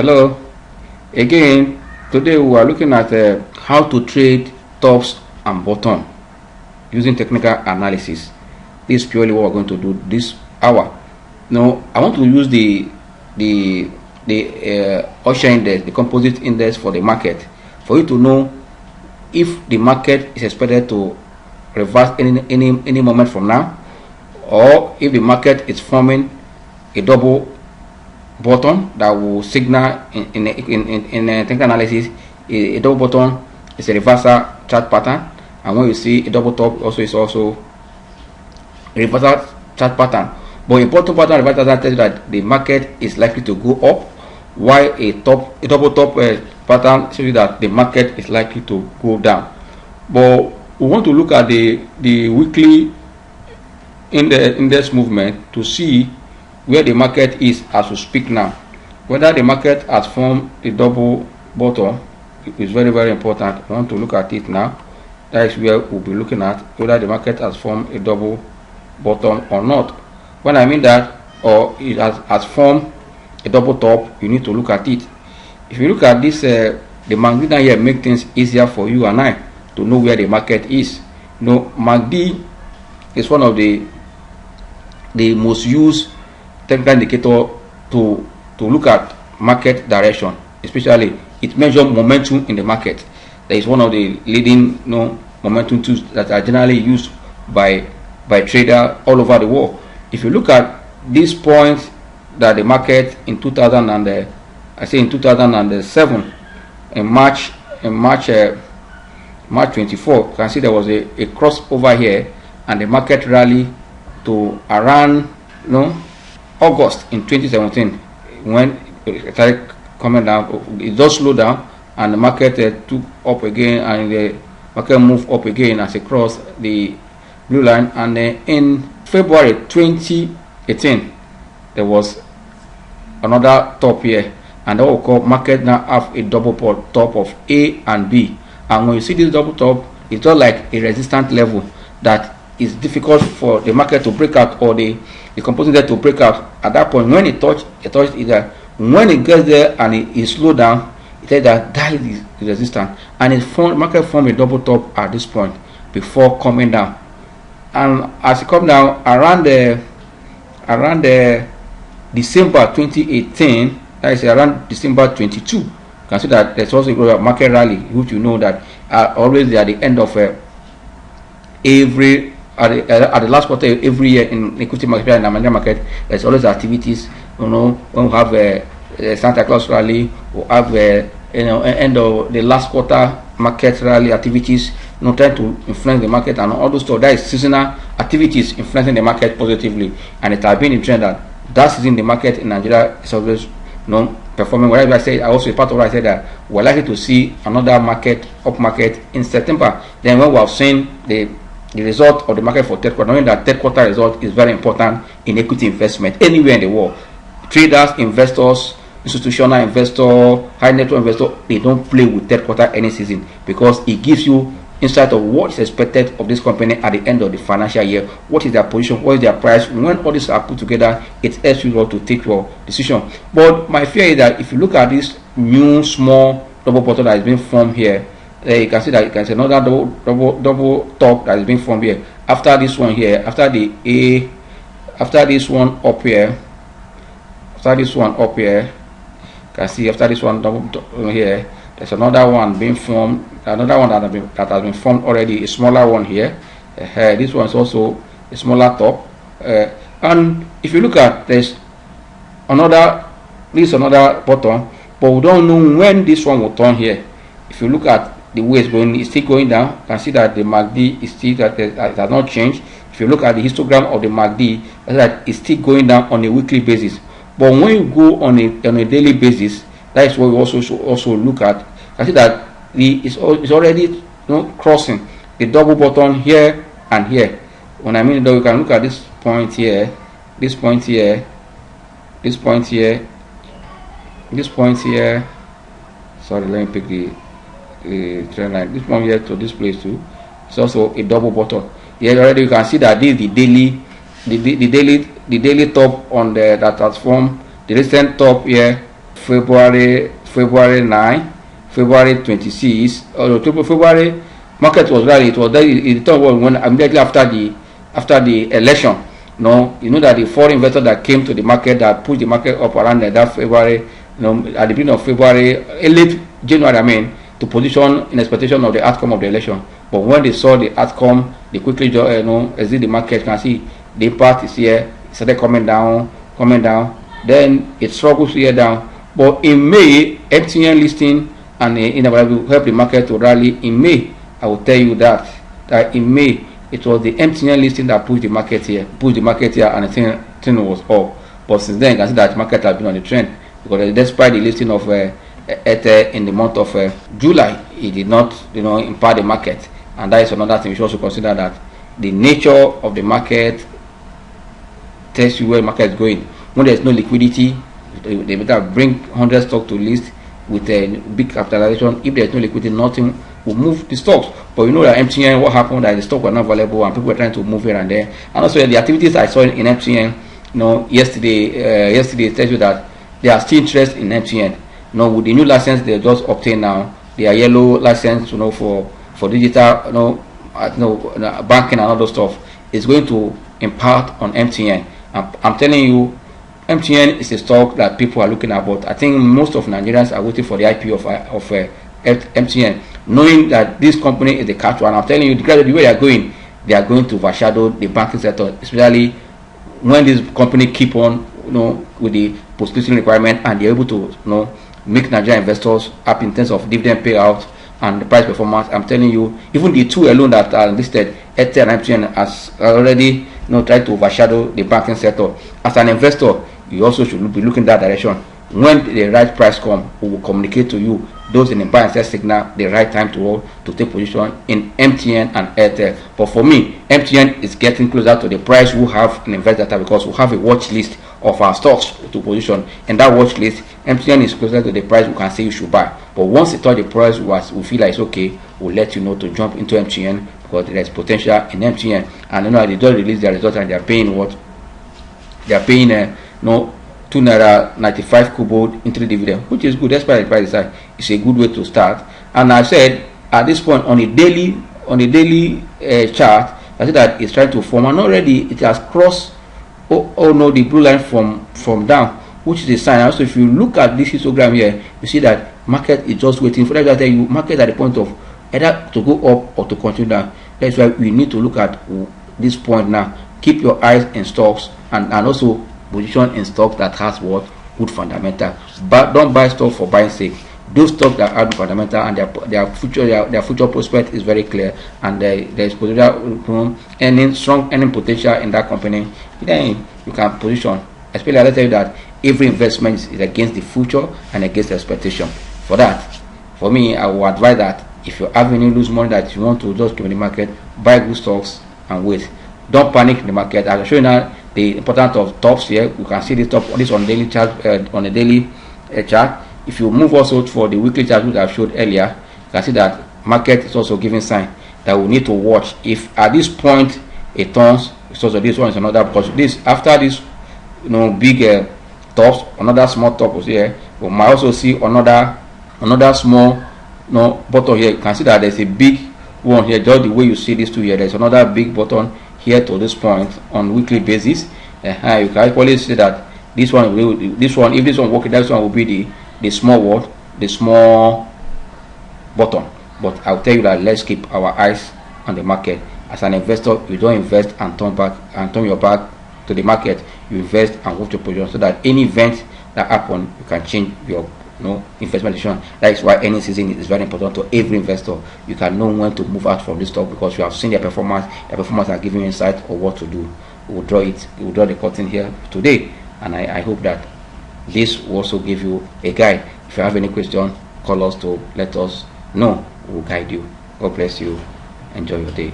Hello. Again, today we are looking at how to trade tops and bottom using technical analysis. This is purely what we're going to do this hour. Now, I want to use the Osher index, the composite index for the market, for you to know if the market is expected to reverse any moment from now, or if the market is forming a double bottom that will signal in technical analysis a double bottom is a reversal chart pattern, and when you see a double top also is also a reversal chart pattern. But a bottom pattern reversal tells you that the market is likely to go up, while a double top pattern shows you that the market is likely to go down. But we want to look at the weekly index movement to see where the market is as we speak now. Whether the market has formed a double bottom is very, very important. We want to look at it now. That is where we'll be looking at whether the market has formed a double bottom or not. When I mean that, or it has formed a double top, you need to look at it. If you look at this, the MACD down here make things easier for you and I to know where the market is. You know, MACD is one of the most used technical indicator to look at market direction. Especially, it measures momentum in the market. That is one of the leading momentum tools that are generally used by traders all over the world. If you look at this point that the market in 2007, in March 24, you can see there was a crossover here, and the market rallied to around August in 2017 when it started coming down. It just slowed down, and the market took up again, and the market moved up again as it crossed the blue line. And in February 2018, there was another top here, and that will call market now have a double top of A and B. And when you see this double top, it's just like a resistance level that is difficult for the market to break out, or the composite index to break out. At that point, when it touched either, when it gets there and it slows down, it says that is the resistance, and market formed a double top at this point before coming down. And as it comes down around the December 2018, that is around December 22, you can see that there's also a market rally, which you know that always at the end of at the last quarter every year in equity market and the Nigerian market, there's always activities. When we have a Santa Claus rally, we have end of the last quarter market rally activities, trying to influence the market and all those stuff. That is seasonal activities influencing the market positively, and it has been a trend that season the market in Nigeria is always performing. Whatever I said, I also part of what I said that we're likely to see another up market in September. Then when we have seen the result of the market for third quarter, knowing that third quarter result is very important in equity investment anywhere in the world. Traders, investors, institutional investor, high net worth investor, they don't play with third quarter any season, because it gives you insight of what is expected of this company at the end of the financial year. What is their position? What is their price? When all these are put together, it helps you to take your decision. But my fear is that if you look at this new small double bottom that is being formed here, you can see that you can see another double top that is being formed here. After this one here, after this one up here, you can see after this one double here, there's another one being formed, another one that has been formed already, a smaller one here. This one is also a smaller top, and if you look at this another bottom, but we don't know when this one will turn here. If you look at the way it's still going down, you can see that the MACD is still that it has not changed. If you look at the histogram of the MACD, that it's still going down on a weekly basis. But when you go on a daily basis, that is what we also look at. I see that it's already crossing the double bottom here and here. When I mean that, you can look at this point here, this point here, this point here, this point here. Sorry, let me pick the trend line. This one here to this place too. It's also a double bottom. Here already you can see that this is the daily top on that has formed the recent top here February 9, February 26, or February market was rally. It was there. It was when immediately after the election. No, you know that the foreign investor that came to the market that pushed the market up around that February, at the beginning of February, late January, I mean, to position in expectation of the outcome of the election. But when they saw the outcome, they quickly exit the market. You can see the impact is here. It started coming down. Then it struggles here down. But in May, MTN listing and will help the market to rally. In May, I will tell you that in May, it was the MTN listing that pushed the market here, and the thing was up. But since then, you can see that the market has been on the trend, because despite the listing of Airtel in the month of July, it did not, impact the market. And that is another thing. We should also consider that the nature of the market tells you where the market is going. When there is no liquidity, they better bring 100 stocks to list with a big capitalization. If there is no liquidity, nothing will move the stocks. But you know that MTN, what happened that the stock were not available and people were trying to move here and there. And also the activities I saw in MTN, yesterday tells you that there are still interest in MTN. With the new license they just obtained now, their yellow license, for digital, banking and all those stuff, is going to impact on MTN. I'm telling you, MTN is a stock that people are looking at, but I think most of Nigerians are waiting for the IPO of MTN, knowing that this company is a catch one. I'm telling you, the way they are going to overshadow the banking sector, especially when this company keep on, with the post-listing requirement, and they're able to, make Nigerian investors happy in terms of dividend payout and the price performance. I'm telling you, even the two alone that are listed, Airtel and MTN, has already, tried to overshadow the banking sector. As an investor, you also should be looking that direction. When the right price comes, we will communicate to you, those in the buy and sell signal, the right time to take position in MTN and Airtel. But for me, MTN is getting closer to the price we have in Invest Data, because we have a watch list of our stocks to position. In that watch list, MTN is closer to the price we can say you should buy. But once it touch the price we feel like it's okay, we'll let you know to jump into MTN, because there is potential in MTN. And they just release their results, and they are paying what? They are paying ₦2.95 kobo into dividend, which is good. Despite the price side, it's a good way to start. And I said at this point on a daily chart, I said that it's trying to form, and already it has crossed the blue line from down, which is a sign. Also, if you look at this histogram here, you see that market is just waiting for that. I tell you, market at the point of either to go up or to continue down. That's why we need to look at this point now. Keep your eyes in stocks, and also position in stocks that has good fundamental. But don't buy stocks for buying sake. Those stocks that are fundamental and their future prospect is very clear, and there is potential strong earning potential in that company, then you can position. Especially, I tell you that every investment is against the future and against the expectation. For me, I will advise that if you have any lose money that you want to just keep in the market, buy good stocks and wait. Don't panic in the market. I'll show you now the importance of tops here. You can see this top, this on daily chart, on a daily chart. If you move also for the weekly chart which I showed earlier, you can see that market is also giving sign that we need to watch. If at this point it turns, so this one is another, because this after this big tops, another small top was here. We might also see another small button here. You can see that there's a big one here. Just the way you see these two here, there's another big button here to this point on weekly basis. You can actually see that this one, if this one working, this one will be the small button. But I'll tell you that let's keep our eyes on the market. As an investor, you don't invest and turn your back to the market. You invest and move to position, so that any event that happen, you can change your investment decision. That is why any season is very important to every investor. You can know when to move out from this stock, because you have seen their performance. Their performance are giving you insight of what to do. We will draw the curtain here today, and I hope that this will also give you a guide. If you have any question, call us to let us know. We will guide you. God bless you. Enjoy your day.